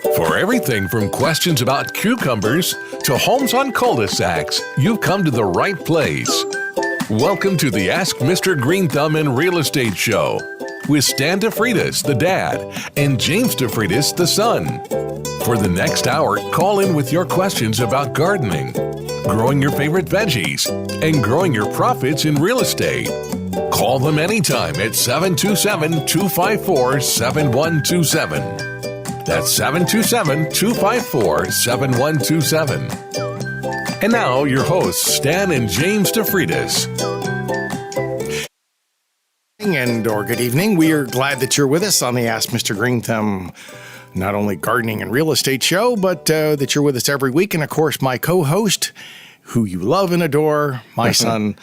For everything from questions about cucumbers to homes on cul-de-sacs, you've come to the right place. Welcome to the Ask Mr. Greenthumb in Real Estate Show with Stan DeFreitas, the dad, and James DeFreitas, the son. For the next hour, call in with your questions about gardening, growing your favorite veggies, and growing your profits in real estate. Call them anytime at 727-254-7127. That's 727-254-7127. And now, your hosts, Stan and James DeFreitas. Or good evening. We are glad that you're with us on the Ask Mr. Greenthumb, not only gardening and real estate show, but that you're with us every week. And of course, my co-host, who you love and adore, my son,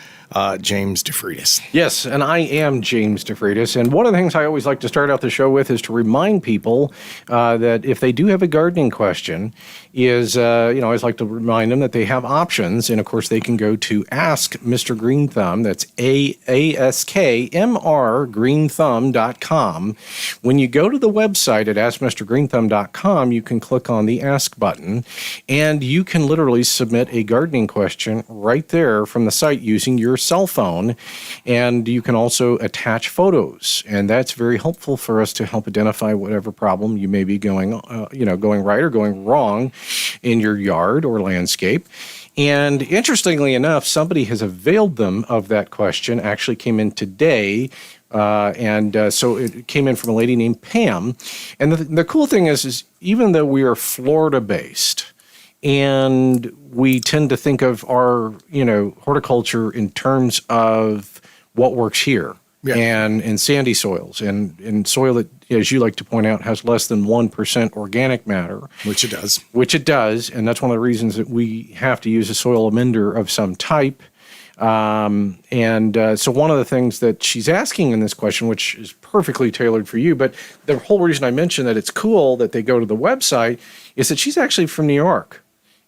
James DeFreitas. Yes, and I am James DeFreitas. And one of the things I always like to start out the show with is to remind people that if they do have a gardening question, I always like to remind them that they have options. And of course, they can go to Ask Mr. Greenthumb. That's ASKMR Greenthumb.com. When you go to the website at AskMrGreenthumb.com, you can click on the Ask button, and you can literally submit a gardening question right there from the site using your cell phone, and you can also attach photos, and that's very helpful for us to help identify whatever problem you may be going right or going wrong in your yard or landscape. And interestingly enough, somebody has availed them of that question. Actually came in today. So it came in from a lady named Pam. And the cool thing is even though we are Florida-based, and we tend to think of our, horticulture in terms of what works here, and in sandy soils and in soil that, as you like to point out, has less than 1% organic matter. Which it does. And that's one of the reasons that we have to use a soil amender of some type. So one of the things that she's asking in this question, which is perfectly tailored for you, but the whole reason I mentioned that it's cool that they go to the website is that she's actually from New York.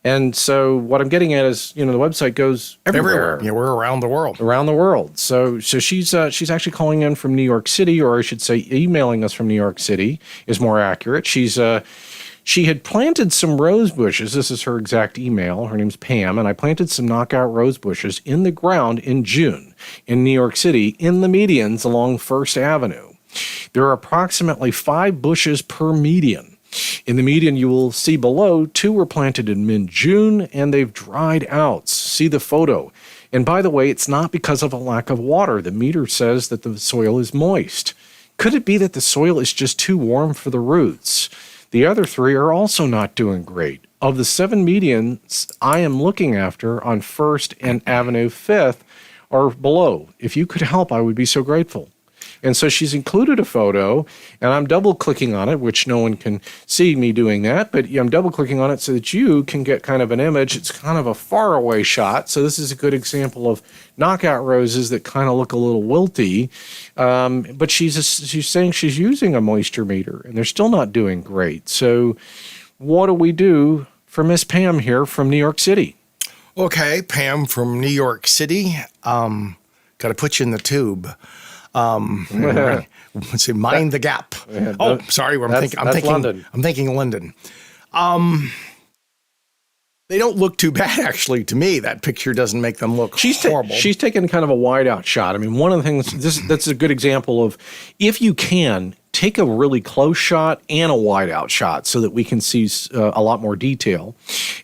And so what I'm getting at is, the website goes everywhere. Yeah, we're around the world. Around the world. So she's actually calling in from New York City, or I should say emailing us from New York City is more accurate. She had planted some rose bushes. This is her exact email. Her name's Pam, and I planted some knockout rose bushes in the ground in June in New York City in the medians along First Avenue. There are approximately 5 bushes per median. In the median, you will see below, 2 were planted in mid-June, and they've dried out. See the photo. And by the way, it's not because of a lack of water. The meter says that the soil is moist. Could it be that the soil is just too warm for the roots? The other 3 are also not doing great. Of the 7 medians I am looking after on 1st and Avenue 5th are below. If you could help, I would be so grateful. And so she's included a photo, and I'm double-clicking on it, which no one can see me doing that, but I'm double-clicking on it so that you can get kind of an image. It's kind of a faraway shot, so this is a good example of knockout roses that kind of look a little wilty, but she's saying she's using a moisture meter, and they're still not doing great. So what do we do for Miss Pam here from New York City? Okay, Pam from New York City. Got to put you in the tube. Let's see, mind the gap. Sorry, I'm thinking London. I'm thinking London. They don't look too bad, actually, to me. That picture doesn't make them look horrible. She's taken kind of a wide-out shot. I mean, one of the things, that's a good example of, if you can, take a really close shot and a wide-out shot so that we can see a lot more detail.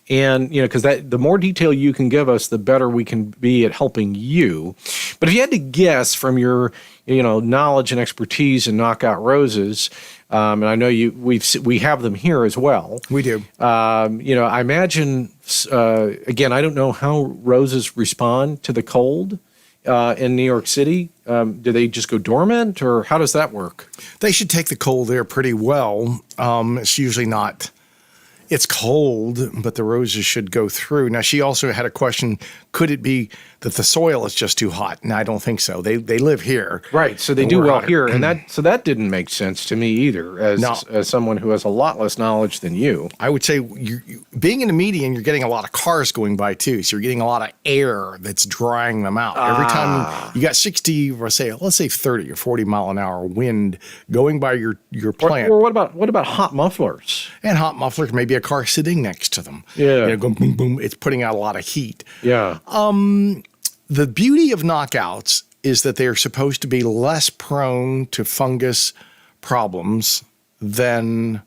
And, because the more detail you can give us, the better we can be at helping you. But if you had to guess from your knowledge and expertise in knockout roses, and I know we have them here as well. We do. I imagine, again, I don't know how roses respond to the cold in New York City. Do they just go dormant, or how does that work? They should take the cold air pretty well. It's usually not It's cold, but the roses should go through. Now, she also had a question, could it be that the soil is just too hot? And I don't think so. They live here. Right, so they do well here. And that didn't make sense to me either, as someone who has a lot less knowledge than you. I would say being in a median, you're getting a lot of cars going by too. So you're getting a lot of air that's drying them out. Every time you got 60, or let's say 30 or 40 mile an hour wind going by your plant. Or what about hot mufflers? And hot mufflers, maybe a car sitting next to them. Yeah. Going boom, boom. It's putting out a lot of heat. Yeah. The beauty of knockouts is that they are supposed to be less prone to fungus problems than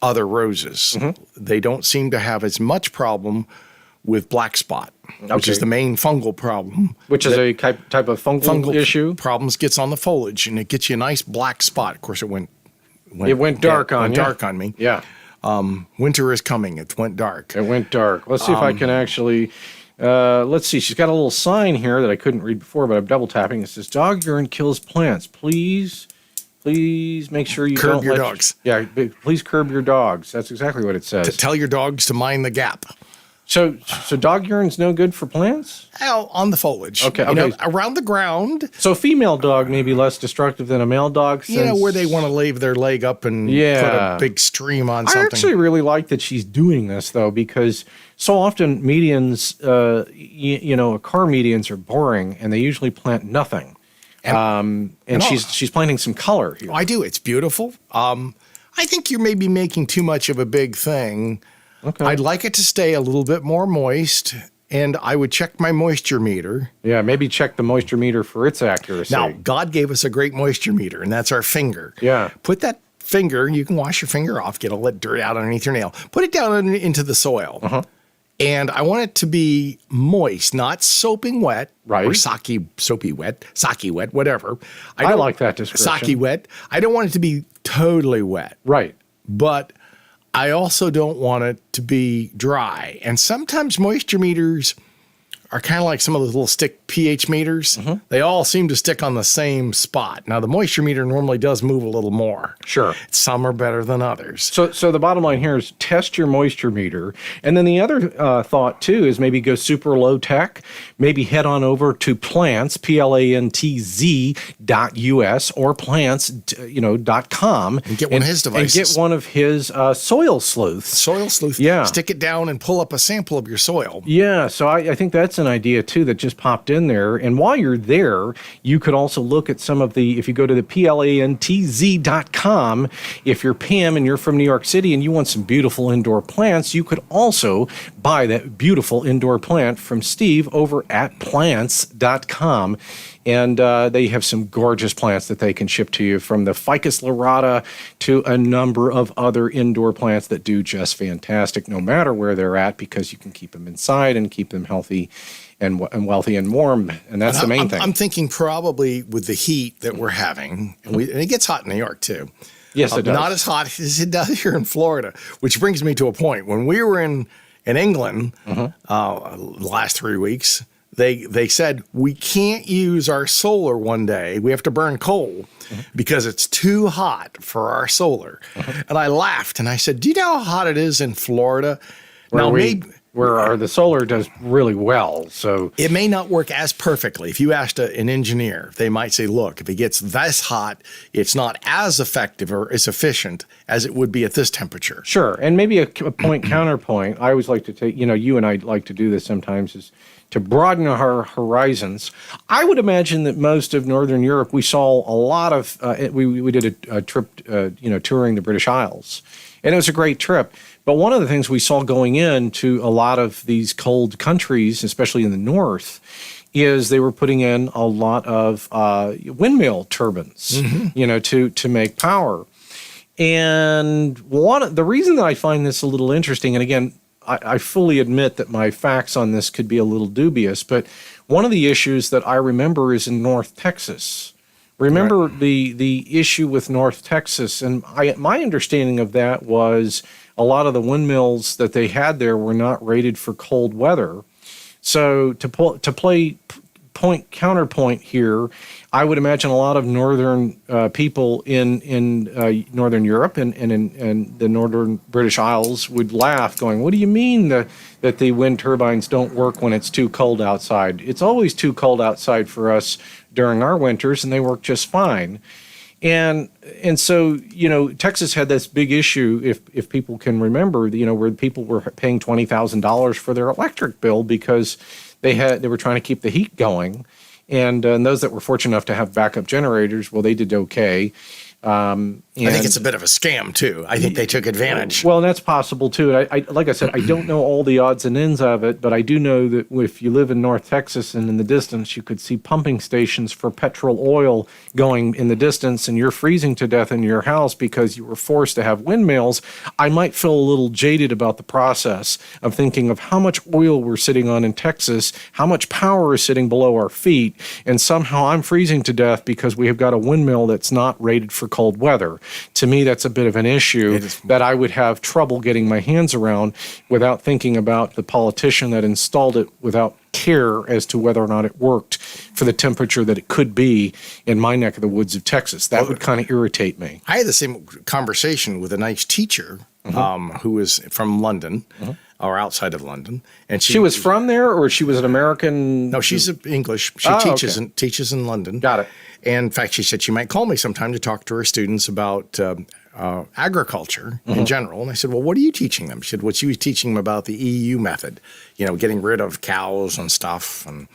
other roses. Mm-hmm. They don't seem to have as much problem with black spot, which is the main fungal problem. Which is a type of fungal issue? Problems gets on the foliage, and it gets you a nice black spot. Of course, it went dark on you. Dark on me. Yeah. Winter is coming. It went dark. It went dark. Let's see if I can actually... let's see. She's got a little sign here that I couldn't read before, but I'm double tapping. It says, "Dog urine kills plants. Please make sure you curb your dogs." Yeah, please curb your dogs. That's exactly what it says. Tell your dogs to mind the gap. So dog urine's no good for plants? On the foliage. Okay. Around the ground. So female dog may be less destructive than a male dog. Where they want to lay their leg up and put a big stream on something. I actually really like that she's doing this, though, because so often medians, car medians are boring, and they usually plant nothing. She's planting some color here. I do. It's beautiful. I think you're maybe making too much of a big thing. Okay. I'd like it to stay a little bit more moist, and I would check my moisture meter. Yeah, maybe check the moisture meter for its accuracy. Now, God gave us a great moisture meter, and that's our finger. Yeah. Put that finger, you can wash your finger off, get all that dirt out underneath your nail. Put it down into the soil. Uh-huh. And I want it to be moist, not soaping wet. Right. Or soapy wet, whatever. I like that description. Socky wet. I don't want it to be totally wet. Right. But I also don't want it to be dry. And sometimes moisture meters are kind of like some of those little stick pH meters. Mm-hmm. They all seem to stick on the same spot. Now, the moisture meter normally does move a little more. Sure. Some are better than others. So the bottom line here is test your moisture meter. And then the other thought, too, is maybe go super low tech. Maybe head on over to plants, plantz.us or plants.com. And get one of his devices. And get one of his soil sleuths. Soil sleuth. Yeah. Stick it down and pull up a sample of your soil. Yeah, so I think that's an idea, too, that just popped in there. And while you're there, you could also look at some of if you go to the plantz.com, if you're Pam and you're from New York City and you want some beautiful indoor plants, you could also buy that beautiful indoor plant from Steve over at plants.com. And they have some gorgeous plants that they can ship to you, from the Ficus lyrata to a number of other indoor plants that do just fantastic no matter where they're at, because you can keep them inside and keep them healthy and wealthy and warm. And that's the main thing. I'm thinking probably with the heat that we're having, and it gets hot in New York too. Yes, it does. Not as hot as it does here in Florida, which brings me to a point. When we were in England the last 3 weeks, they said we can't use our solar one day. We have to burn coal because it's too hot for our solar. And I laughed and I said, "Do you know how hot it is in Florida?" Where the solar does really well. So it may not work as perfectly. If you asked an engineer, they might say, look, if it gets this hot, it's not as effective or as efficient as it would be at this temperature. Sure. And maybe a point counterpoint. I always like to take, you and I like to do this sometimes, is to broaden our horizons. I would imagine that most of Northern Europe, we saw a lot of, we did a trip, touring the British Isles. And it was a great trip. But one of the things we saw going into a lot of these cold countries, especially in the north, is they were putting in a lot of windmill turbines, to make power. And the reason that I find this a little interesting, and again, I fully admit that my facts on this could be a little dubious, but one of the issues that I remember is in North Texas. Remember the issue with North Texas, and my understanding of that was a lot of the windmills that they had there were not rated for cold weather. So to counterpoint here, I would imagine a lot of northern people in northern Europe and in the northern British Isles would laugh, going, "What do you mean that the wind turbines don't work when it's too cold outside? It's always too cold outside for us during our winters, and they work just fine." And so, Texas had this big issue, if people can remember, where people were paying $20,000 for their electric bill because they were trying to keep the heat going. And those that were fortunate enough to have backup generators, well, they did okay. I think it's a bit of a scam, too. I think they took advantage. Well, that's possible, too. And like I said, I don't know all the odds and ends of it, but I do know that if you live in North Texas and in the distance, you could see pumping stations for petrol oil going in the distance, and you're freezing to death in your house because you were forced to have windmills. I might feel a little jaded about the process of thinking of how much oil we're sitting on in Texas, how much power is sitting below our feet, and somehow I'm freezing to death because we have got a windmill that's not rated for cold weather. To me, that's a bit of an issue that I would have trouble getting my hands around without thinking about the politician that installed it without care as to whether or not it worked for the temperature that it could be in my neck of the woods of Texas. That would kind of irritate me. I had the same conversation with a nice teacher who was from London. Or outside of London, and she was from there, or she was an American. No, she's English. She teaches in London. Got it. And in fact, she said she might call me sometime to talk to her students about agriculture in general. And I said, "Well, what are you teaching them?" She said, "Well, she was teaching them about the EU method, getting rid of cows and stuff." And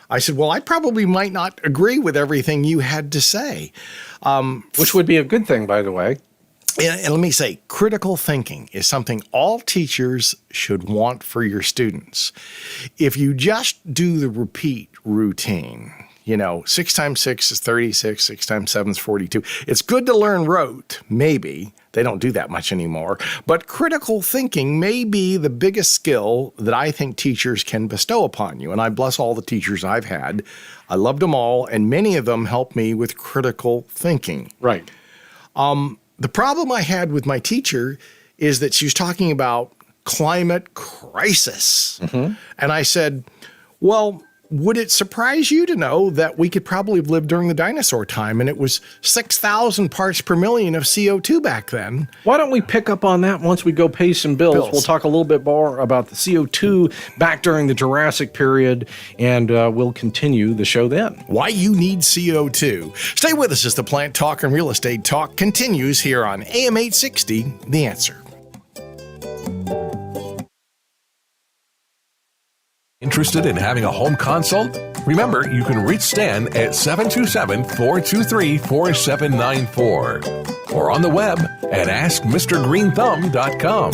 I said, "Well, I probably might not agree with everything you had to say," which would be a good thing, by the way. And let me say, critical thinking is something all teachers should want for your students. If you just do the repeat routine, 6 times 6 is 36, 6 times 7 is 42. It's good to learn rote, maybe. They don't do that much anymore. But critical thinking may be the biggest skill that I think teachers can bestow upon you. And I bless all the teachers I've had. I loved them all, and many of them helped me with critical thinking. Right. The problem I had with my teacher is that she was talking about climate crisis. And I said, well, would it surprise you to know that we could probably have lived during the dinosaur time, and it was 6,000 parts per million of CO2 back then? Why don't we pick up on that once we go pay some bills? We'll talk a little bit more about the CO2 back during the Jurassic period, and we'll continue the show then. Why you need CO2. Stay with us as the Plant Talk and Real Estate Talk continues here on AM 860, The Answer. Interested in having a home consult? Remember, you can reach Stan at 727-423-4794 or on the web at AskMrGreenthumb.com.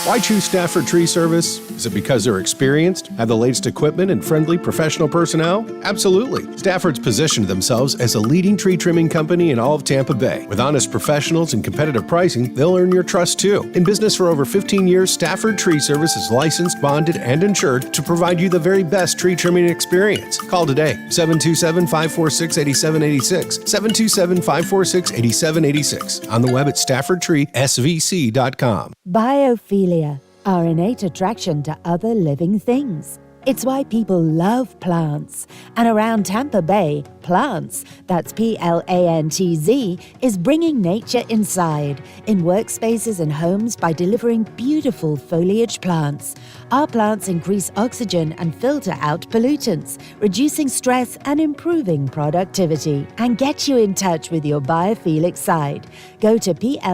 Why choose Stafford Tree Service? Is it because they're experienced, have the latest equipment, and friendly professional personnel? Absolutely. Stafford's positioned themselves as a leading tree trimming company in all of Tampa Bay. With honest professionals and competitive pricing, they'll earn your trust too. In business for over 15 years, Stafford Tree Service is licensed, bonded, and insured to provide you the very best tree trimming experience. Call today, 727-546-8786, 727-546-8786. On the web at StaffordTreeSVC.com. Biophilia, our innate attraction to other living things. It's why people love plants. And around Tampa Bay, Plants, that's Plantz, is bringing nature inside in workspaces and homes by delivering beautiful foliage plants. Our plants increase oxygen and filter out pollutants, reducing stress and improving productivity. And get you in touch with your biophilic side. Go to plantz.us.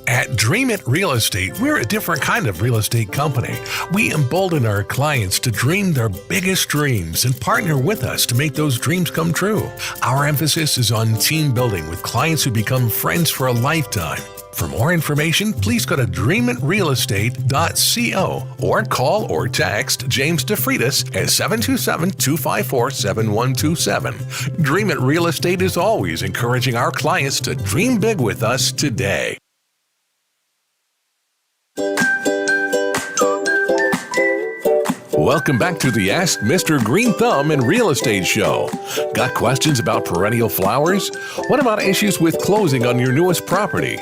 At Dream It Real Estate, we're a different kind of real estate company. We embolden our clients to dream their biggest dreams and partner with us to make those dreams come true. Our emphasis is on team building with clients who become friends for a lifetime. For more information, please go to dreamitrealestate.co or call or text James DeFreitas at 727-254-7127. Dream It Real Estate is always encouraging our clients to dream big with us today. Welcome back to the Ask Mr. Greenthumb and Real Estate Show. Got questions about perennial flowers? What about issues with closing on your newest property?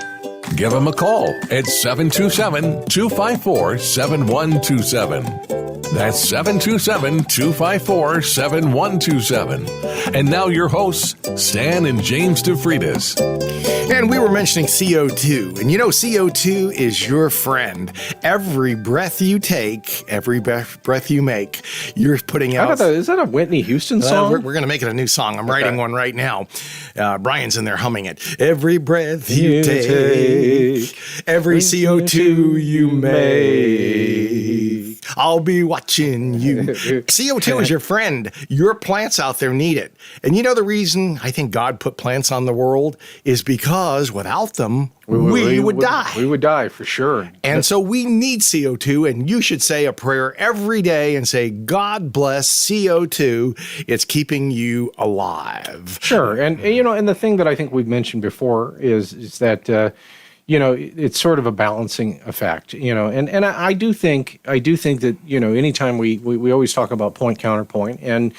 Give them a call at 727-254-7127. That's 727-254-7127. And now your hosts, Stan and James DeFreitas. And we were mentioning CO2. And you know, CO2 is your friend. Every breath you take, every breath you make, you're putting out... Is that a Whitney Houston song? We're going to make it a new song. I'm writing one right now. Brian's in there humming it. Every breath you take, every CO2 you make, I'll be watching you. CO2 is your friend. Your plants out there need it. And you know the reason I think God put plants on the world is because without them, we would die. We would die for sure. And so we need CO2, and you should say a prayer every day and say, God bless CO2. It's keeping you alive. Sure. And you know, and the thing that I think we've mentioned before is that, you know, it's sort of a balancing effect, you know, and I do think that, you know, anytime we always talk about point counterpoint, and,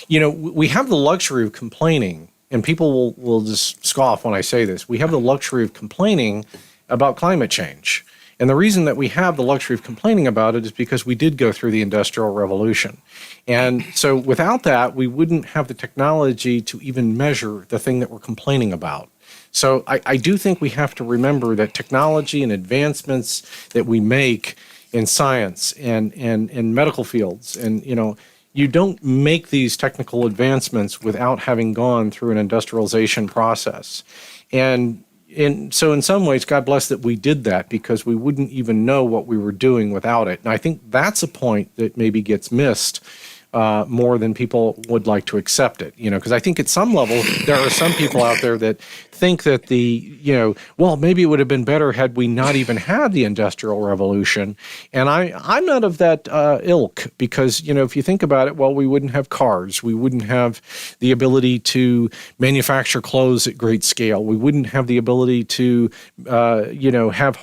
you know, we have the luxury of complaining. And people will just scoff when I say this. We have the luxury of complaining about climate change. And the reason that we have the luxury of complaining about it is because we did go through the Industrial Revolution. And so without that, we wouldn't have the technology to even measure the thing that we're complaining about. So I do think we have to remember that technology and advancements that we make in science and in medical fields, and, you know, you don't make these technical advancements without having gone through an industrialization process. And so in some ways, God bless that we did that, because we wouldn't even know what we were doing without it. And I think that's a point that maybe gets missed more than people would like to accept it, you know, because I think at some level, there are some people out there that think that well, maybe it would have been better had we not even had the Industrial Revolution. And I'm not of that ilk, because, you know, if you think about it, well, we wouldn't have cars. We wouldn't have the ability to manufacture clothes at great scale. We wouldn't have the ability to, have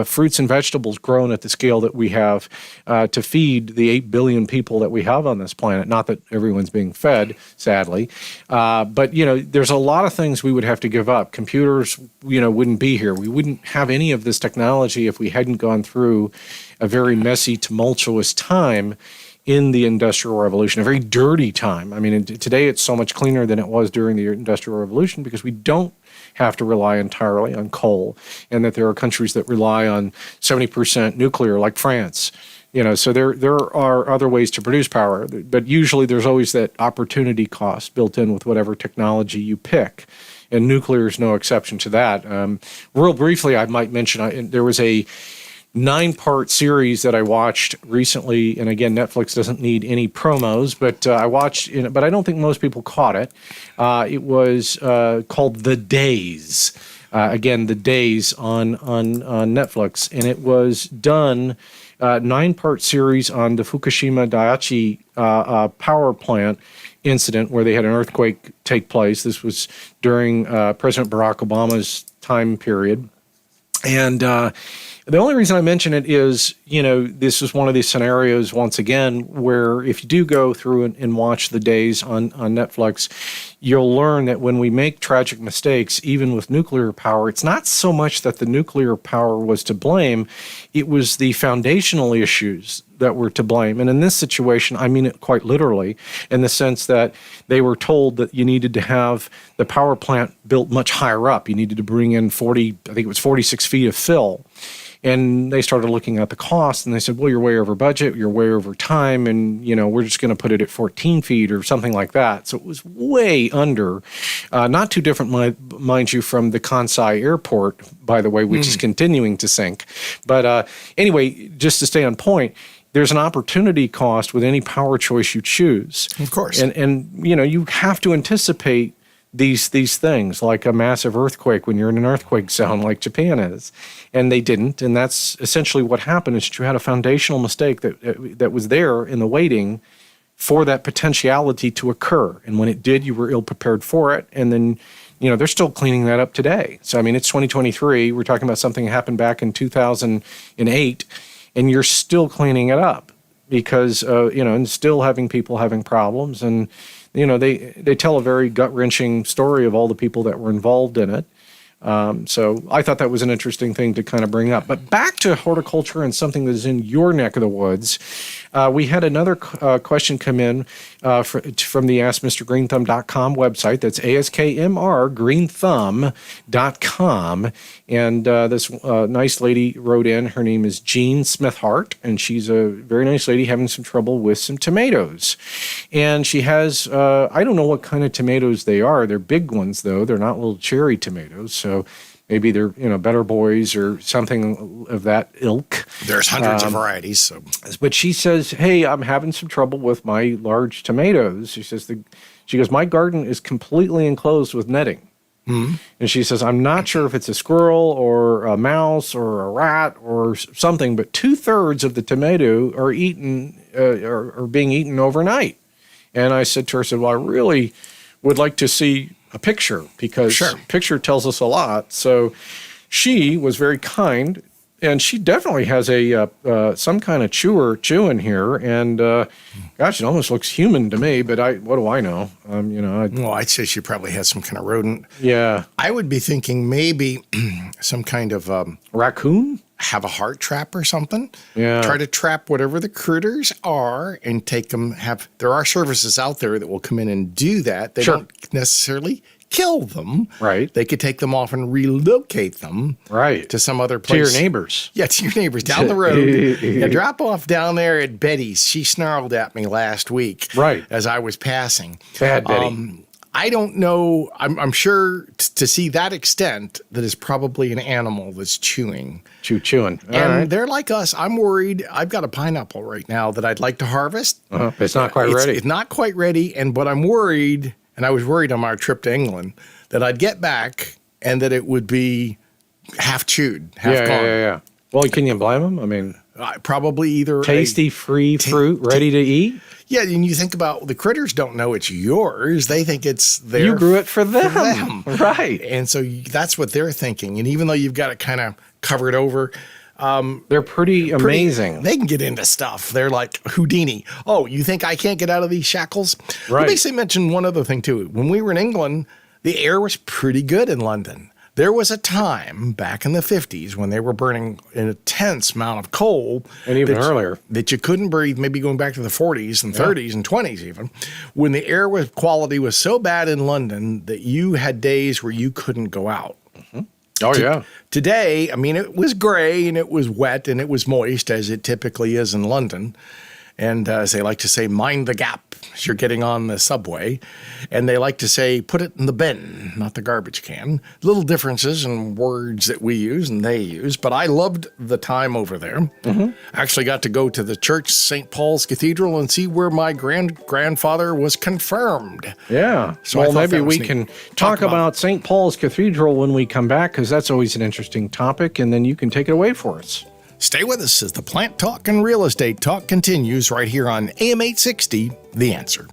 fruits and vegetables grown at the scale that we have to feed the 8 billion people that we have on this planet. Not that everyone's being fed, sadly. But, you know, there's a lot of things we would have to give up. Computers, you know, wouldn't be here. We wouldn't have any of this technology if we hadn't gone through a very messy, tumultuous time in the Industrial Revolution, a very dirty time. I mean, today it's so much cleaner than it was during the Industrial Revolution, because we don't have to rely entirely on coal, and that there are countries that rely on 70% nuclear, like France. You know, so there are other ways to produce power, but usually there's always that opportunity cost built in with whatever technology you pick. And nuclear is no exception to that. Real briefly, I might mention there was a 9-part series that I watched recently, and again, Netflix doesn't need any promos, but I watched it, but I don't think most people caught it. It was called The Days. Again, The Days on Netflix, and it was done 9-part series on the Fukushima Daiichi power plant incident, where they had an earthquake take place. This was during President Barack Obama's time period. And the only reason I mention it is, you know, this is one of these scenarios, once again, where if you do go through and watch The Days on Netflix, you'll learn that when we make tragic mistakes, even with nuclear power, it's not so much that the nuclear power was to blame, it was the foundational issues that were to blame. And in this situation, I mean it quite literally, in the sense that they were told that you needed to have the power plant built much higher up. You needed to bring in 46 feet of fill. And they started looking at the cost, and they said, well, you're way over budget, you're way over time, and, you know, we're just going to put it at 14 feet or something like that. So it was way under, not too different, mind you, from the Kansai airport, by the way, which is continuing to sink. But anyway, just to stay on point, there's an opportunity cost with any power choice you choose. Of course. And you know, you have to anticipate these things, like a massive earthquake when you're in an earthquake zone like Japan is. And they didn't. And that's essentially what happened, is that you had a foundational mistake that was there in the waiting for that potentiality to occur. And when it did, you were ill prepared for it. And then, you know, they're still cleaning that up today. So, I mean, it's 2023. We're talking about something that happened back in 2008, and you're still cleaning it up because, you know, and still having people having problems. And, you know, they tell a very gut-wrenching story of all the people that were involved in it. So I thought that was an interesting thing to kind of bring up. But back to horticulture and something that is in your neck of the woods. We had another question come in from the AskMrGreenthumb.com website. That's ASKMR Greenthumb.com. And this nice lady wrote in. Her name is Jean Smithhart, and she's a very nice lady having some trouble with some tomatoes. And she has, I don't know what kind of tomatoes they are. They're big ones, though. They're not little cherry tomatoes. So maybe they're, Better Boys or something of that ilk. There's hundreds of varieties. So, but she says, "Hey, I'm having some trouble with my large tomatoes." She says, "She goes, my garden is completely enclosed with netting." Mm-hmm. And she says, "I'm not sure if it's a squirrel or a mouse or a rat or something, but 2/3 of the tomato are are being eaten overnight." And I said to her, "Well, I really would like to see a picture, because picture tells us a lot." So she was very kind, and she definitely has a some kind of chewing here, and gosh, it almost looks human to me. But what do I know? Well, I'd say she probably has some kind of rodent. Yeah, I would be thinking maybe some kind of raccoon. Have a heart trap or something. Yeah. Try to trap whatever the critters are and take them. There are services out there that will come in and do that. They don't necessarily kill them. Right. They could take them off and relocate them. Right. To some other place. To your neighbors. Yeah, to your neighbors down the road. Yeah, drop off down there at Betty's. She snarled at me last week. Right. As I was passing. Bad Betty. I don't know. I'm sure to see that extent, that is probably an animal that's chewing. Chewing. And they're like us. I'm worried. I've got a pineapple right now that I'd like to harvest. It's not quite ready. It's not quite ready. But I'm worried, and I was worried on our trip to England, that I'd get back and that it would be half chewed, half gone. Yeah. Well, can you blame them? I mean, probably either tasty, free fruit, ready to eat. Yeah, and you think about the critters don't know it's yours. They think it's theirs. You grew it for them. Right. And so that's what they're thinking. And even though you've got it kind of covered over, they're pretty amazing. They can get into stuff. They're like Houdini. Oh, you think I can't get out of these shackles? Right. Let me mention one other thing, too. When we were in England, the air was pretty good in London. There was a time back in the 50s when they were burning an intense amount of coal. And even earlier. That you couldn't breathe, maybe going back to the 40s and 30s and 20s even, when the air quality was so bad in London that you had days where you couldn't go out. Mm-hmm. Oh, yeah. Today, it was gray and it was wet and it was moist, as it typically is in London. And as they like to say, mind the gap as you're getting on the subway. And they like to say, put it in the bin, not the garbage can. Little differences in words that we use and they use. But I loved the time over there. Mm-hmm. Actually got to go to the church, St. Paul's Cathedral, and see where my grandfather was confirmed. Yeah. So maybe we can talk about St. Paul's Cathedral when we come back, because that's always an interesting topic. And then you can take it away for us. Stay with us as the Plant Talk and Real Estate Talk continues right here on AM 860, The Answer.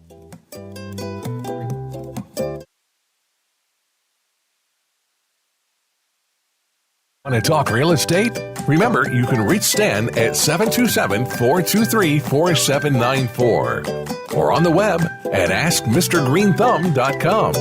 Want to talk real estate? Remember, you can reach Stan at 727-423-4794 or on the web at AskMrGreenthumb.com.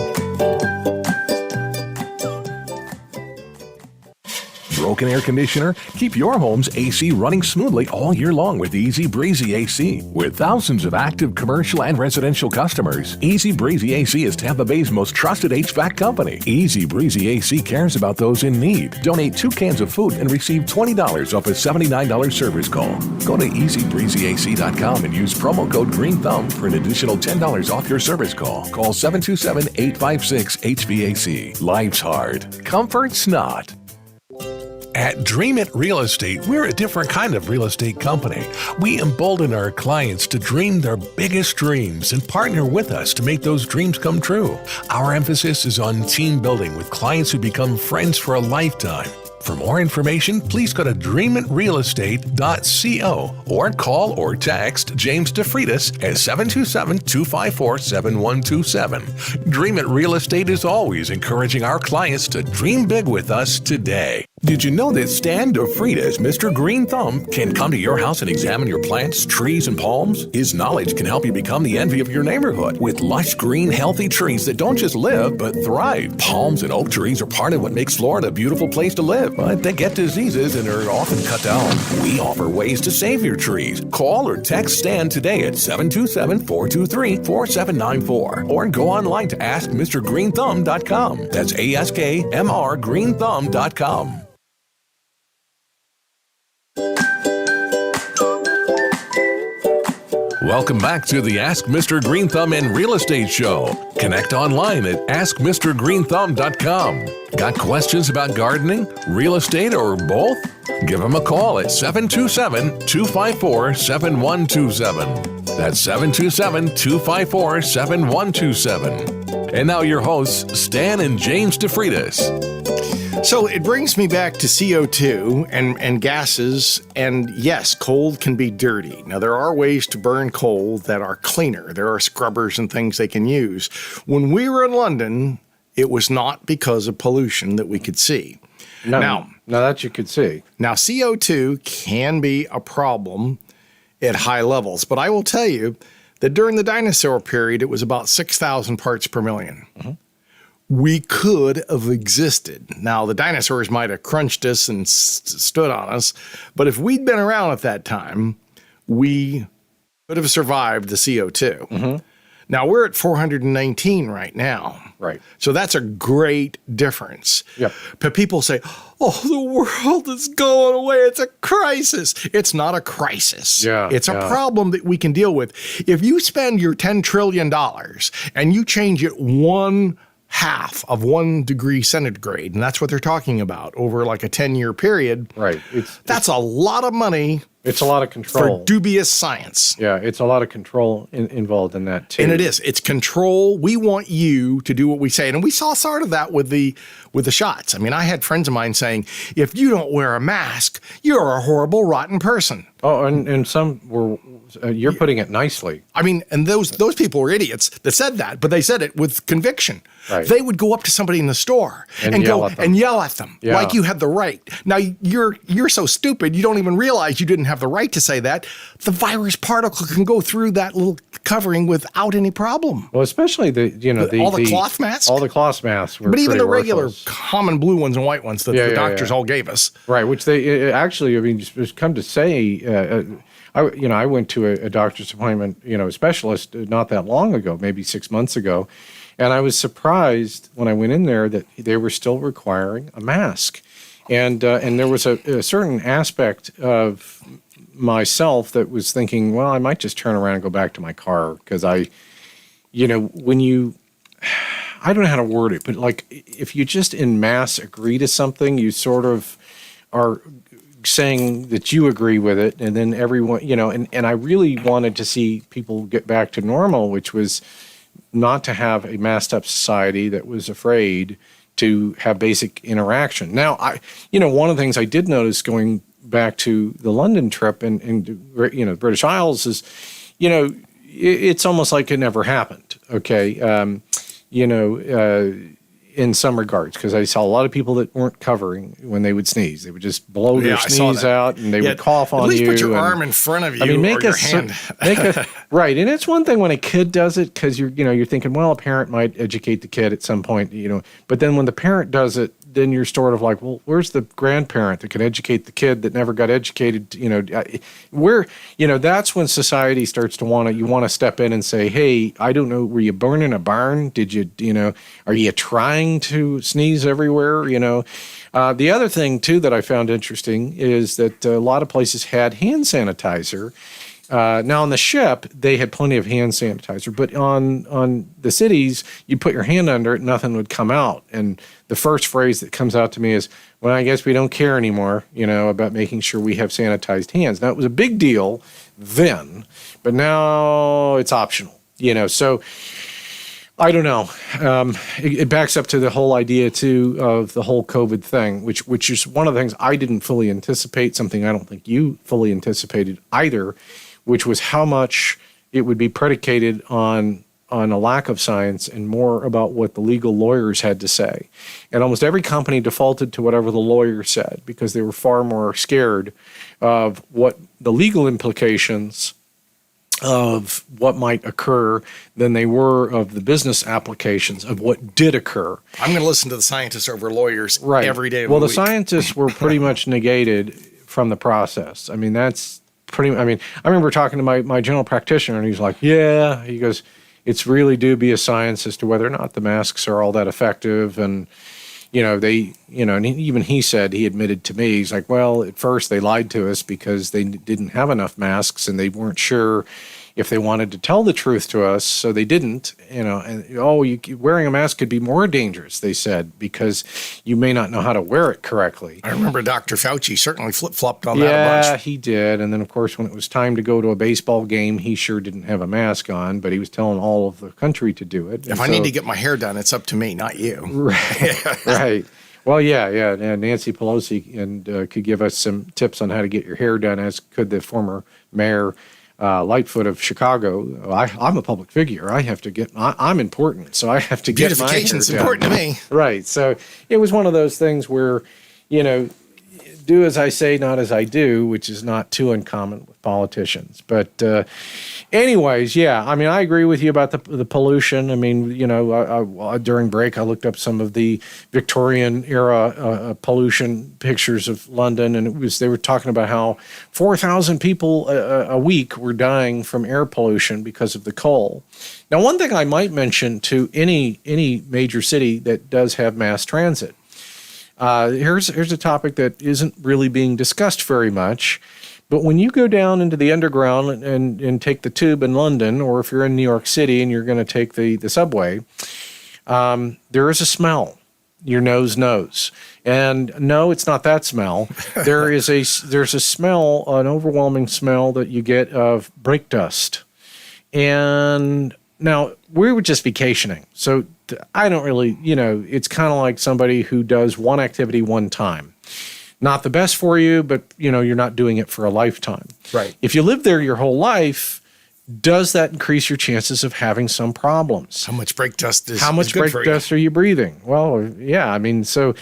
Broken air conditioner? Keep your home's AC running smoothly all year long with Easy Breezy AC. With thousands of active commercial and residential customers, Easy Breezy AC is Tampa Bay's most trusted HVAC company. Easy Breezy AC cares about those in need. Donate 2 cans of food and receive $20 off a $79 service call. Go to EasyBreezyAC.com and use promo code GreenThumb for an additional $10 off your service call. Call 727-856-HVAC. Life's hard. Comfort's not. At Dream It Real Estate, we're a different kind of real estate company. We embolden our clients to dream their biggest dreams and partner with us to make those dreams come true. Our emphasis is on team building with clients who become friends for a lifetime. For more information, please go to dreamitrealestate.co or call or text James DeFreitas at 727-254-7127. Dream It Real Estate is always encouraging our clients to dream big with us today. Did you know that Stan DeFrida's Mr. Green Thumb can come to your house and examine your plants, trees, and palms? His knowledge can help you become the envy of your neighborhood with lush, green, healthy trees that don't just live, but thrive. Palms and oak trees are part of what makes Florida a beautiful place to live, but they get diseases and are often cut down. We offer ways to save your trees. Call or text Stan today at 727-423-4794 or go online to AskMrGreenThumb.com. That's ASKMR Greenthumb.com. Welcome back to the Ask Mr. Greenthumb and Real Estate Show. Connect online at AskMrGreenthumb.com. Got questions about gardening, real estate, or both? Give him a call at 727-254-7127. That's 727-254-7127. And now your hosts, Stan and James DeFridas. So it brings me back to CO2 and gases, and yes, coal can be dirty. Now, there are ways to burn coal that are cleaner. There are scrubbers and things they can use. When we were in London, it was not because of pollution that we could see. Now that you could see. Now, CO2 can be a problem at high levels, but I will tell you that during the dinosaur period, it was about 6,000 parts per million. Mm-hmm. We could have existed. Now, the dinosaurs might have crunched us and stood on us, but if we'd been around at that time, we could have survived the CO2. Mm-hmm. Now, we're at 419 right now. Right. So that's a great difference. Yep. But people say, oh, the world is going away. It's a crisis. It's not a crisis. Yeah, it's a problem that we can deal with. If you spend your $10 trillion and you change it 1/2 of 1 degree centigrade, and that's what they're talking about over like a 10-year period. Right. That's a lot of money. It's a lot of control. For dubious science. Yeah, it's a lot of control involved in that too. And it is. It's control. We want you to do what we say. And we saw sort of that with the shots. I mean, I had friends of mine saying, if you don't wear a mask, you're a horrible, rotten person. Oh, and some were, you're putting it nicely. I mean, and those people were idiots that said that, but they said it with conviction. Right. They would go up to somebody in the store and yell at them Yeah. like you had the right. Now, you're so stupid, you don't even realize you didn't have the right to say that. The virus particle can go through that little covering without any problem. Well, especially all the cloth masks. All the cloth masks were but even the regular worthless. common blue ones and white ones that the doctors all gave us. Right, which they actually, I mean, just come to say, I went to a doctor's appointment, a specialist not that long ago, maybe 6 months ago, and I was surprised when I went in there that they were still requiring a mask, and there was a certain aspect of myself that was thinking, well, I might just turn around and go back to my car because I don't know how to word it, but like if you just en masse agree to something, you sort of are saying that you agree with it, and then everyone, and I really wanted to see people get back to normal, which was not to have a masked up society that was afraid to have basic interaction. Now, one of the things I did notice going back to the London trip and the British Isles is, it's almost like it never happened. Okay. In some regards, because I saw a lot of people that weren't covering when they would sneeze. They would just blow their sneeze out, and they would cough on you. At least put your arm in front of you, or your hand. Right, and it's one thing when a kid does it, because you're thinking, well, a parent might educate the kid at some point, But then when the parent does it, then you're sort of like, well, where's the grandparent that can educate the kid that never got educated? That's when society starts to want to step in and say, hey, I don't know, were you born in a barn? Did you, are you trying to sneeze everywhere? The other thing too that I found interesting is that a lot of places had hand sanitizer. Now on the ship, they had plenty of hand sanitizer, but on the cities, you put your hand under it, nothing would come out. And the first phrase that comes out to me is, well, I guess we don't care anymore, about making sure we have sanitized hands. Now, it was a big deal then, but now it's optional, so I don't know. It backs up to the whole idea, too, of the whole COVID thing, which is one of the things I didn't fully anticipate, something I don't think you fully anticipated either, which was how much it would be predicated on on a lack of science and more about what the legal lawyers had to say. And almost every company defaulted to whatever the lawyer said because they were far more scared of what the legal implications of what might occur than they were of the business applications of what did occur. I'm going to listen to the scientists over lawyers every day of well, the the week. scientists were pretty much negated from the process. I mean, that's pretty, I mean, I remember talking to my general practitioner and he's like, yeah, he goes, it's really dubious science as to whether or not the masks are all that effective. And, and even he said, he admitted to me, he's like, well, at first they lied to us because they didn't have enough masks and they weren't sure if they wanted to tell the truth to us, so they didn't, wearing a mask could be more dangerous, they said, because you may not know how to wear it correctly. I remember Dr. Fauci certainly flip-flopped on that a bunch. Yeah, he did. And then, of course, when it was time to go to a baseball game, he sure didn't have a mask on, but he was telling all of the country to do it. If I need to get my hair done, it's up to me, not you. Right, right. Well, yeah. Nancy Pelosi could give us some tips on how to get your hair done, as could the former mayor Lightfoot of Chicago. I'm a public figure. I'm important, so I have to get my hair done. Beautification's important to me. Right. So it was one of those things where, do as I say, not as I do, which is not too uncommon with politicians. But anyways, yeah, I mean, I agree with you about the pollution. I mean, during break, I looked up some of the Victorian era pollution pictures of London, and they were talking about how 4,000 people a week were dying from air pollution because of the coal. Now, one thing I might mention to any major city that does have mass transit. Here's a topic that isn't really being discussed very much, but when you go down into the underground and take the tube in London, or if you're in New York City and you're going to take the subway, there is a smell. Your nose knows. And no, it's not that smell. There's a smell, an overwhelming smell that you get of brake dust. And now we were just vacationing, so I don't really, it's kind of like somebody who does one activity one time. Not the best for you, but, you're not doing it for a lifetime. Right. If you live there your whole life, does that increase your chances of having some problems? How much brake dust is How much good brake for dust you? are you breathing? Well, yeah, I mean, so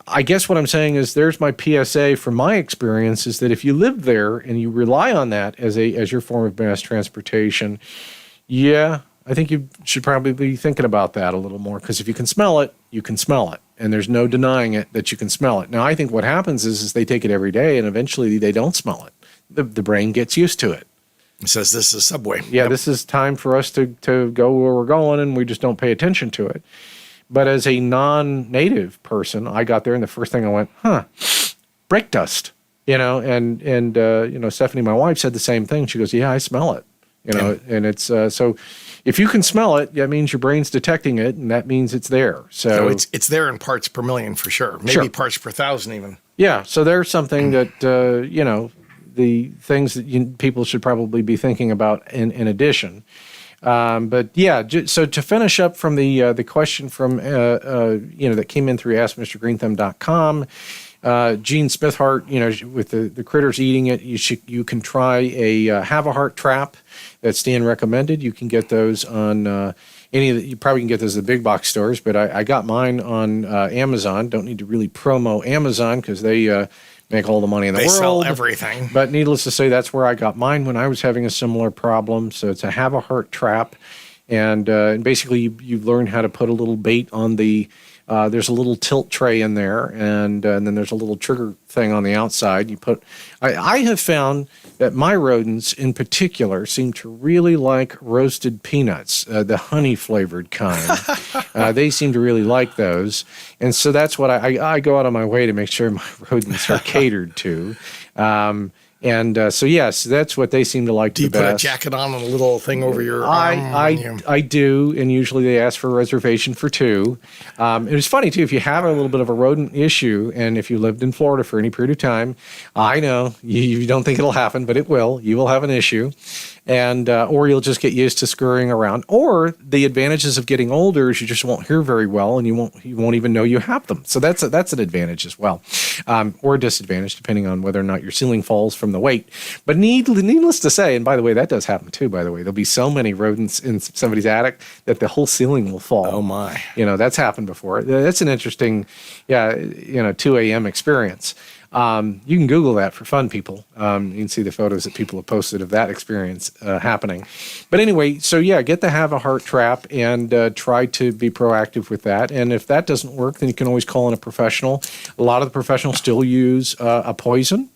I guess what I'm saying is there's my PSA from my experience is that if you live there and you rely on that as your form of mass transportation, yeah, I think you should probably be thinking about that a little more, because if you can smell it, you can smell it. And there's no denying it that you can smell it. Now, I think what happens is they take it every day and eventually they don't smell it. The brain gets used to it. It says this is Subway. Yeah, This is time for us to go where we're going, and we just don't pay attention to it. But as a non-native person, I got there and the first thing I went, brake dust. And Stephanie, my wife, said the same thing. She goes, yeah, I smell it. And it's so if you can smell it, that means your brain's detecting it, and that means it's there. So it's there in parts per million for sure. Maybe parts per thousand even. Yeah. So there's something that, the things that people should probably be thinking about in addition. But yeah, so to finish up from the question from, that came in through AskMrGreenthumb.com, Gene Smithhart, with the critters eating it, you can try a Have a Heart trap that Stan recommended. You can get those on you probably can get those at the big box stores, but I got mine on Amazon. Don't need to really promo Amazon because they make all the money in the world. They sell everything. But needless to say, that's where I got mine when I was having a similar problem. So it's a Have a Heart trap, and basically you learn how to put a little bait on the. There's a little tilt tray in there, and then there's a little trigger thing on the outside. I have found that my rodents in particular seem to really like roasted peanuts, the honey flavored kind. They seem to really like those. And so that's what I go out of my way to make sure my rodents are catered to. So yes, that's what they seem to like the best. Do you put a jacket on and a little thing over your arm? I do, and usually they ask for a reservation for two. It was funny, too, if you have a little bit of a rodent issue, and if you lived in Florida for any period of time, I know you don't think it'll happen, but it will. You will have an issue. And or you'll just get used to scurrying around. Or the advantages of getting older is you just won't hear very well, and you won't even know you have them. So that's an advantage as well, or a disadvantage depending on whether or not your ceiling falls from the weight. But needless to say, and by the way, that does happen too. By the way, there'll be so many rodents in somebody's attic that the whole ceiling will fall. Oh my! That's happened before. That's an interesting, 2 a.m. experience. You can Google that for fun, people. You can see the photos that people have posted of that experience happening. But anyway, so get the Have a Heart trap and try to be proactive with that. And if that doesn't work, then you can always call in a professional. A lot of the professionals still use a poison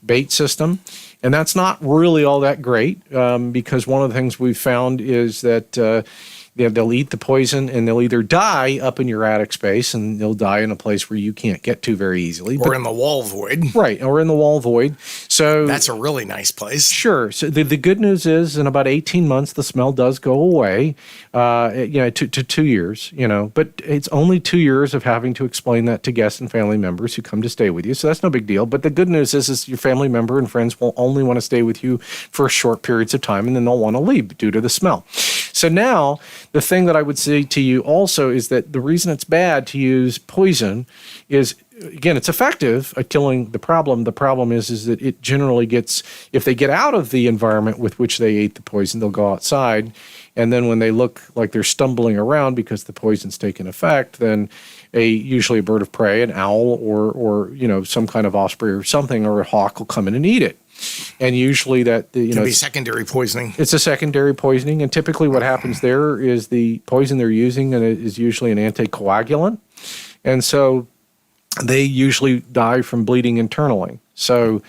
bait system. And that's not really all that great because one of the things we've found is that they'll eat the poison and they'll either die up in your attic space, and they'll die in a place where you can't get to very easily. Or in the wall void. Right, or in the wall void. So that's a really nice place. Sure. So the good news is in about 18 months, the smell does go away, to 2 years, but it's only 2 years of having to explain that to guests and family members who come to stay with you. So that's no big deal. But the good news is your family member and friends will only want to stay with you for short periods of time, and then they'll want to leave due to the smell. So now, the thing that I would say to you also is that the reason it's bad to use poison is, again, it's effective at killing the problem. The problem is that it generally gets, if they get out of the environment with which they ate the poison, they'll go outside. And then when they look like they're stumbling around because the poison's taken effect, then usually a bird of prey, an owl or some kind of osprey or something, or a hawk will come in and eat it. And usually that can be secondary poisoning. It's a secondary poisoning, and typically what happens there is the poison they're using is usually an anticoagulant, and so they usually die from bleeding internally. So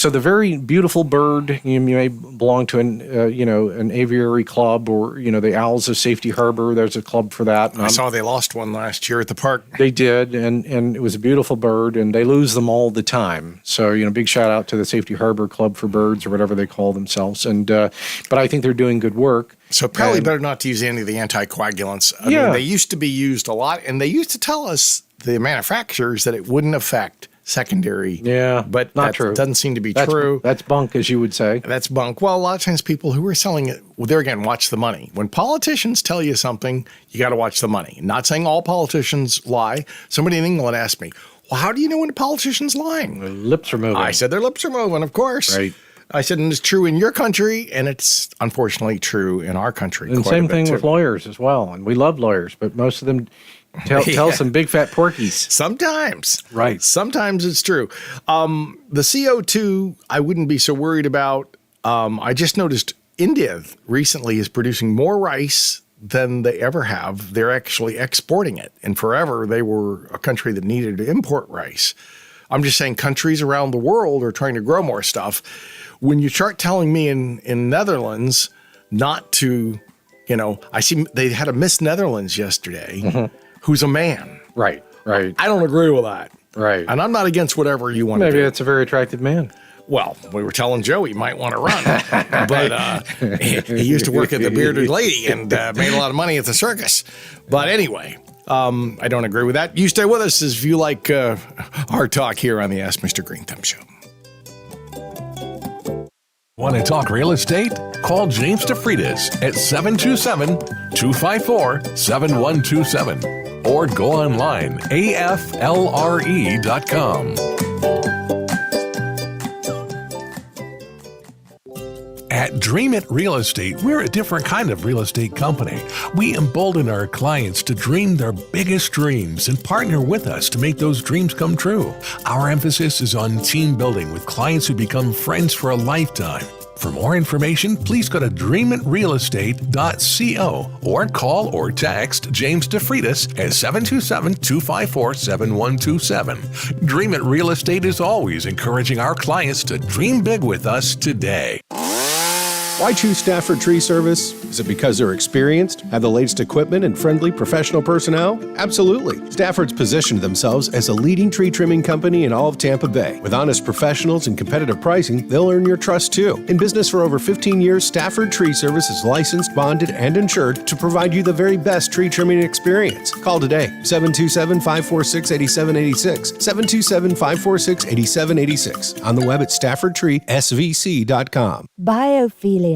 the very beautiful bird, you may belong to an aviary club, or the Owls of Safety Harbor. There's a club for that. And I saw they lost one last year at the park. They did, and it was a beautiful bird, and they lose them all the time. So big shout out to the Safety Harbor Club for Birds, or whatever they call themselves. And but I think they're doing good work. So probably better not to use any of the anticoagulants. I mean, they used to be used a lot, and they used to tell us, the manufacturers, that it wouldn't affect secondary. Yeah, but not true. Doesn't seem to be true. That's bunk, as you would say. That's bunk. Well, a lot of times people who are selling it, there again, watch the money. When politicians tell you something, you got to watch the money. Not saying all politicians lie. Somebody in England asked me, well, how do you know when a politician's lying? Their lips are moving. I said their lips are moving, of course. Right. I said, and it's true in your country, and it's unfortunately true in our country. And same thing with lawyers as well. And we love lawyers, but most of them tell some big fat porkies. Sometimes. Right. Sometimes it's true. The CO2, I wouldn't be so worried about. I just noticed India recently is producing more rice than they ever have. They're actually exporting it. And forever, they were a country that needed to import rice. I'm just saying countries around the world are trying to grow more stuff. When you start telling me in Netherlands not to, I see they had a Miss Netherlands yesterday who's a man. Right. I don't agree with that. Right. And I'm not against whatever you want to do. Maybe that's a very attractive man. Well, we were telling Joe he might want to run, but he used to work at the Bearded Lady and made a lot of money at the circus. But anyway, I don't agree with that. You stay with us if you like our talk here on the Ask Mr. Greenthumb Show. Want to talk real estate? Call James DeFreitas at 727-254-7127 or go online, aflre.com. At Dream It Real Estate, we're a different kind of real estate company. We embolden our clients to dream their biggest dreams and partner with us to make those dreams come true. Our emphasis is on team building with clients who become friends for a lifetime. For more information, please go to dreamitrealestate.co or call or text James DeFreitas at 727-254-7127. Dream It Real Estate is always encouraging our clients to dream big with us today. Why choose Stafford Tree Service? Is it because they're experienced, have the latest equipment, and friendly professional personnel? Absolutely. Stafford's positioned themselves as a leading tree trimming company in all of Tampa Bay. With honest professionals and competitive pricing, they'll earn your trust too. In business for over 15 years, Stafford Tree Service is licensed, bonded, and insured to provide you the very best tree trimming experience. Call today, 727-546-8786, 727-546-8786. On the web at staffordtreesvc.com. Biophilia.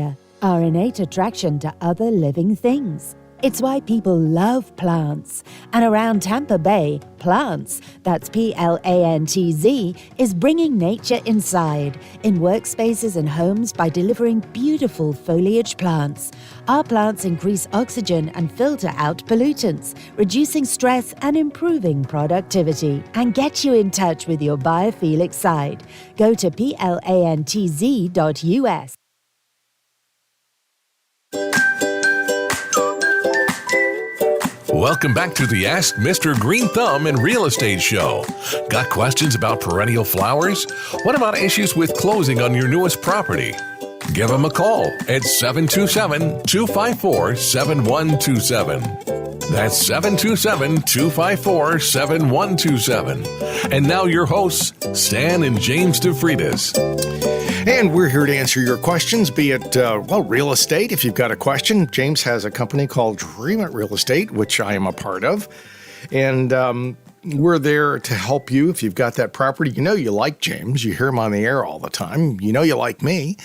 our innate attraction to other living things. It's why people love plants. And around Tampa Bay, Plants, that's Plantz, is bringing nature inside, in workspaces and homes by delivering beautiful foliage plants. Our plants increase oxygen and filter out pollutants, reducing stress and improving productivity. And get you in touch with your biophilic side. Go to plantz.us. Welcome back to the Ask Mr. Greenthumb in Real Estate Show. Got questions about perennial flowers? What about issues with closing on your newest property? Give them a call at 727-254-7127. That's 727-254-7127. And now your hosts, Stan and James DeFreitas. And we're here to answer your questions, be it, real estate. If you've got a question, James has a company called Dream It Real Estate, which I am a part of. And we're there to help you if you've got that property. You know you like James. You hear him on the air all the time. You know you like me.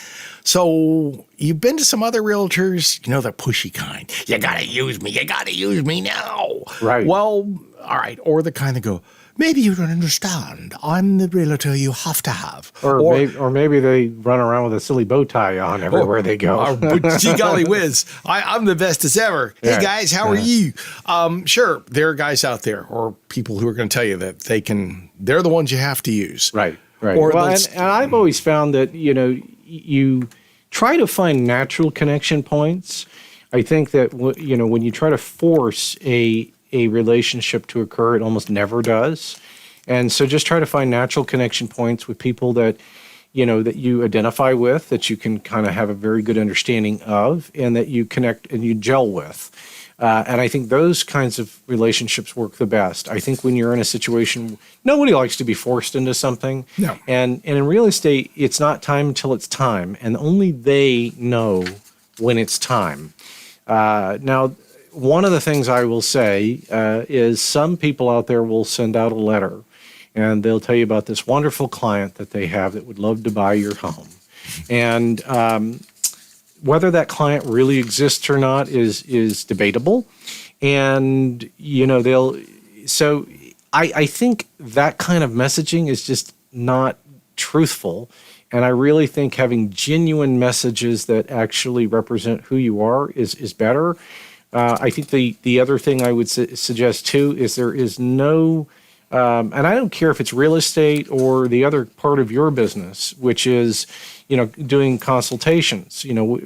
So you've been to some other realtors, you know, the pushy kind. You got to use me. You got to use me now. Right. Well, all right. Or the kind that go, maybe you don't understand. I'm the realtor you have to have. Or maybe they run around with a silly bow tie on everywhere they go. Gee golly whiz, I'm the bestest ever. Hey Yeah. guys, how are you? Sure, there are guys out there or people who are going to tell you that they're the ones you have to use. Right. Or Well, those- and I've always found that, you know, you try to find natural connection points. I think that, you know, when you try to force a relationship to occur, it almost never does. And so just try to find natural connection points with people that, you know, that you identify with, that you can kind of have a very good understanding of, and that you connect and you gel with. And I think those kinds of relationships work the best. I think when you're in a situation, nobody likes to be forced into something. No. And in real estate, it's not time until it's time, and only they know when it's time. Now, one of the things I will say is some people out there will send out a letter, and they'll tell you about this wonderful client that they have that would love to buy your home. And whether that client really exists or not is debatable. And, you know, I think that kind of messaging is just not truthful. And I really think having genuine messages that actually represent who you are is better. I think the other thing I would suggest too is there is no, and I don't care if it's real estate or the other part of your business, which is, you know, doing consultations. You know, we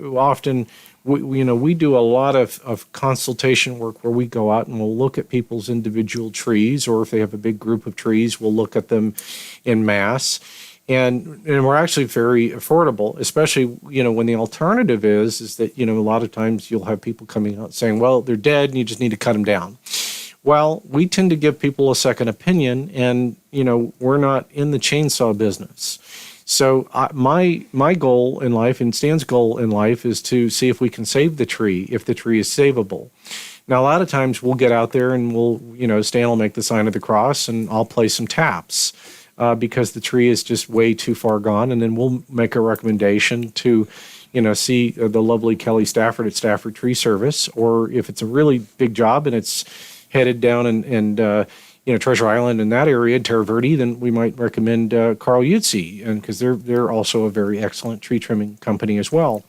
do a lot of consultation work where we go out and we'll look at people's individual trees, or if they have a big group of trees, we'll look at them in mass. And we're actually very affordable, especially, you know, when the alternative is that, you know, a lot of times you'll have people coming out saying, well, they're dead and you just need to cut them down. Well, we tend to give people a second opinion, and, you know, we're not in the chainsaw business. So my goal in life, and Stan's goal in life, is to see if we can save the tree, if the tree is savable. Now, a lot of times we'll get out there and Stan will make the sign of the cross and I'll play some taps. Because the tree is just way too far gone. And then we'll make a recommendation to, you know, see the lovely Kelly Stafford at Stafford Tree Service. Or if it's a really big job and it's headed down and Treasure Island in that area, Terra Verde, then we might recommend Carl Yutzi, and because they're also a very excellent tree trimming company as well.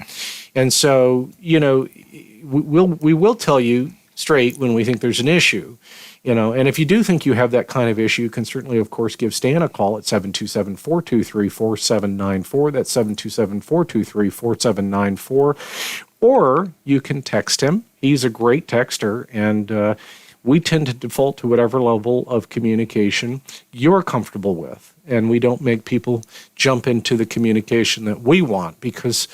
And so, you know, we will tell you straight when we think there's an issue. You know, and if you do think you have that kind of issue, you can certainly, of course, give Stan a call at 727-423-4794. That's 727-423-4794. Or you can text him. He's a great texter, and we tend to default to whatever level of communication you're comfortable with. And we don't make people jump into the communication that we want, because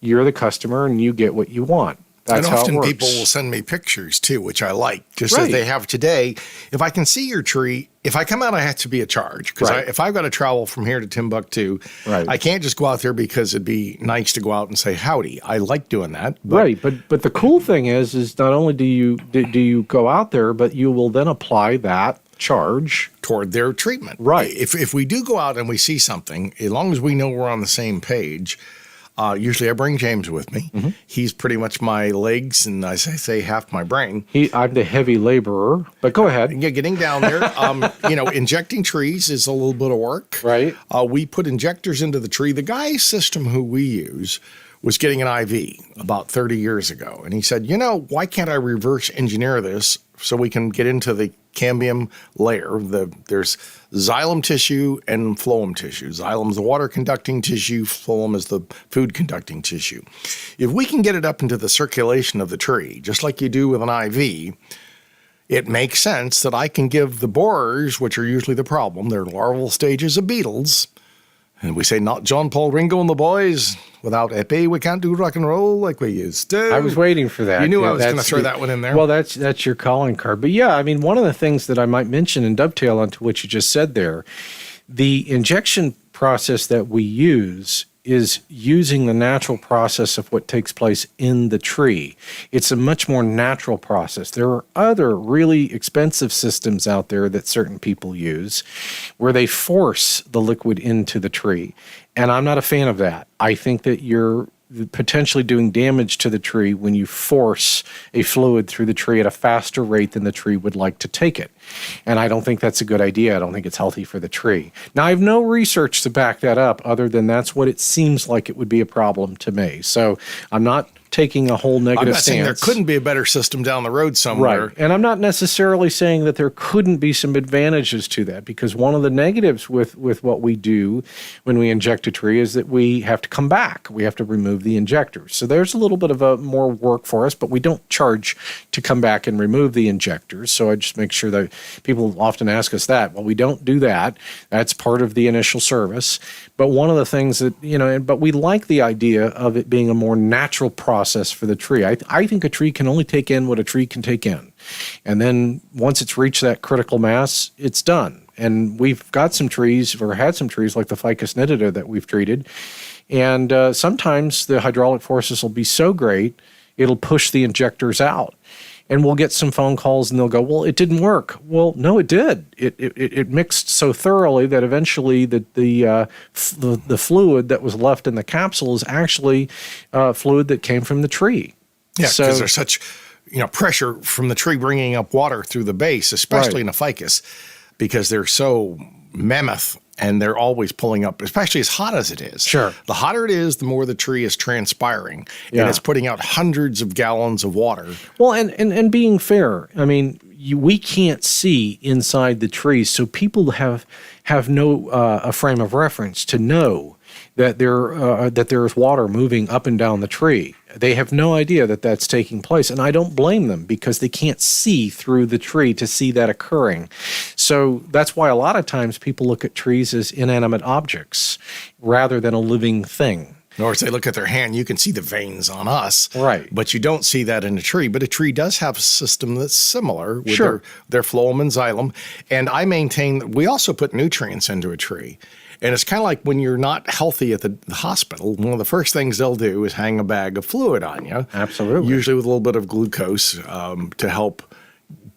you're the customer and you get what you want. That's and how often it works. people will send me pictures too, which I like, just Right. as they have today. If I can see your tree, if I come out, I have to be a charge, because Right. if I've got to travel from here to Timbuktu, Right. I can't just go out there because it'd be nice to go out and say howdy. I like doing that. But Right, but the cool thing is not only do you go out there, but you will then apply that charge toward their treatment. Right. If we do go out and we see something, as long as we know we're on the same page, Usually I bring James with me. He's pretty much my legs and, as I say, half my brain. I'm the heavy laborer, but go ahead. Yeah, getting down there. Injecting trees is a little bit of work. Right. We put injectors into the tree. The guy's system who we use was getting an IV about 30 years ago. And he said, why can't I reverse engineer this so we can get into the cambium layer? There's xylem tissue and phloem tissue. Xylem is the water-conducting tissue. Phloem is the food-conducting tissue. If we can get it up into the circulation of the tree, just like you do with an IV, it makes sense that I can give the borers, which are usually the problem, they're larval stages of beetles. And we say, not John, Paul, Ringo, and the boys. Without Epi, we can't do rock and roll like we used to. I was waiting for that. You knew I was going to throw that one in there. Well, that's your calling card. But yeah, I mean, one of the things that I might mention and dovetail onto what you just said there, the injection process that we use is using the natural process of what takes place in the tree. It's a much more natural process. There are other really expensive systems out there that certain people use where they force the liquid into the tree. And I'm not a fan of that. I think that you're potentially doing damage to the tree when you force a fluid through the tree at a faster rate than the tree would like to take it. And I don't think that's a good idea. I don't think it's healthy for the tree. Now, I have no research to back that up other than that's what it seems like it would be a problem to me. So I'm not taking a whole negative I'm not saying stance. there couldn't be a better system down the road somewhere. Right. And I'm not necessarily saying that there couldn't be some advantages to that, because one of the negatives with what we do when we inject a tree is that we have to come back. We have to remove the injectors. So there's a little bit of a more work for us, but we don't charge to come back and remove the injectors. So I just make sure that people often ask us that. Well, we don't do that. That's part of the initial service. But one of the things that, but we like the idea of it being a more natural process for the tree. I think a tree can only take in what a tree can take in. And then once it's reached that critical mass, it's done. And we've got some trees, or had some trees like the Ficus nitida that we've treated. And sometimes the hydraulic forces will be so great, it'll push the injectors out. And we'll get some phone calls and they'll go, well, it didn't work. Well, no, it did. It mixed so thoroughly that eventually the fluid that was left in the capsule is actually fluid that came from the tree. Yeah, because there's such pressure from the tree bringing up water through the base, especially in a ficus, because they're so mammoth and they're always pulling up, especially as hot as it is. Sure. The hotter it is, the more the tree is transpiring, and it's putting out hundreds of gallons of water. Well, and being fair, I mean, we can't see inside the trees, so people have no a frame of reference to know that there's water moving up and down the tree. They have no idea that that's taking place, and I don't blame them because they can't see through the tree to see that occurring. So that's why a lot of times people look at trees as inanimate objects rather than a living thing. Or as they look at their hand, you can see the veins on us. Right. But you don't see that in a tree. But a tree does have a system that's similar with Sure. their phloem and xylem. And I maintain that we also put nutrients into a tree. And it's kind of like when you're not healthy at the hospital, one of the first things they'll do is hang a bag of fluid on you. Absolutely. Usually with a little bit of glucose to help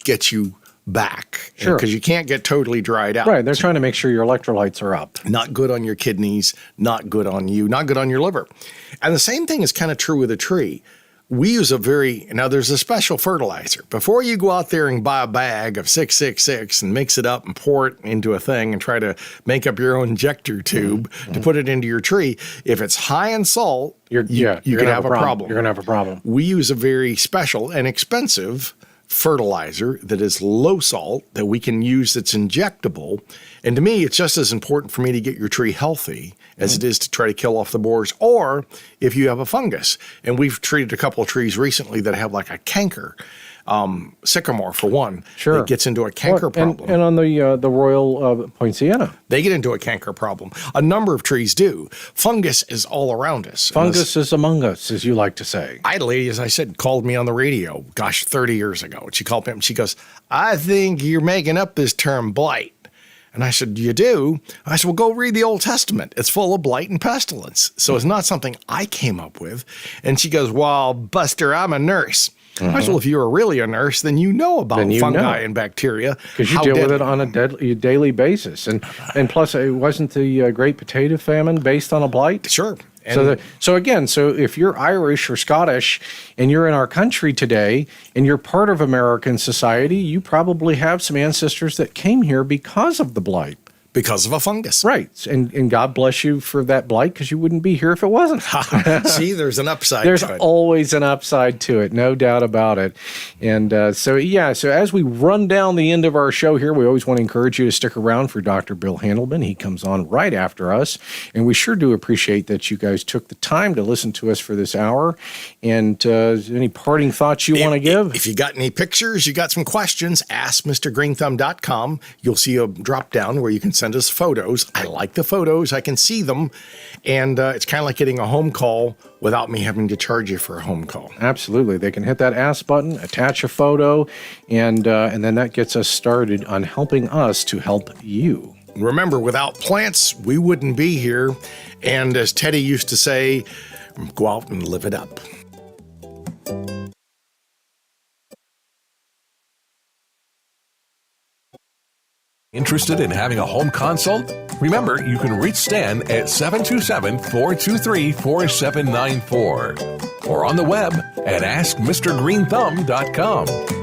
get you back. Sure. Because you can't get totally dried out. Right, they're trying to make sure your electrolytes are up. Not good on your kidneys, not good on you, not good on your liver. And the same thing is kind of true with a tree. We use now there's a special fertilizer. Before you go out there and buy a bag of 666 and mix it up and pour it into a thing and try to make up your own injector tube to put it into your tree, if it's high in salt, you can have a problem. You're going to have a problem. We use a very special and expensive fertilizer that is low salt that we can use that's injectable. And to me, it's just as important for me to get your tree healthy as it is to try to kill off the borers, or if you have a fungus. And we've treated a couple of trees recently that have like a canker, sycamore for one, Sure. that gets into a canker problem. And on the Royal Poinciana. They get into a canker problem. A number of trees do. Fungus is all around us. Fungus is among us, as you like to say. I had a lady, as I said, called me on the radio, 30 years ago. And she called me up and she goes, I think you're making up this term blight. And I said, you do? I said, well, go read the Old Testament. It's full of blight and pestilence. So it's not something I came up with. And she goes, well, Buster, I'm a nurse. I said, well, if you were really a nurse, then you know about fungi and bacteria. Because you deal with it on a daily basis. And plus, it wasn't the Great Potato Famine based on a blight? Sure. So if you're Irish or Scottish and you're in our country today and you're part of American society, you probably have some ancestors that came here because of the blight. Because of a fungus. Right. And God bless you for that blight, because you wouldn't be here if it wasn't. See, there's an upside There's to it. always an upside to it, no doubt about it. And so as we run down the end of our show here, we always want to encourage you to stick around for Dr. Bill Handelman. He comes on right after us. And we sure do appreciate that you guys took the time to listen to us for this hour. And any parting thoughts you want to give? If you got any pictures, you got some questions, askmrgreenthumb.com. You'll see a drop down where you can send us photos. I like the photos. I can see them. And it's kind of like getting a home call without me having to charge you for a home call. Absolutely. They can hit that Ask button, attach a photo, and then that gets us started on helping us to help you. Remember, without plants, we wouldn't be here. And as Teddy used to say, go out and live it up. Interested in having a home consult? Remember, you can reach Stan at 727-423-4794 or on the web at askmrgreenthumb.com.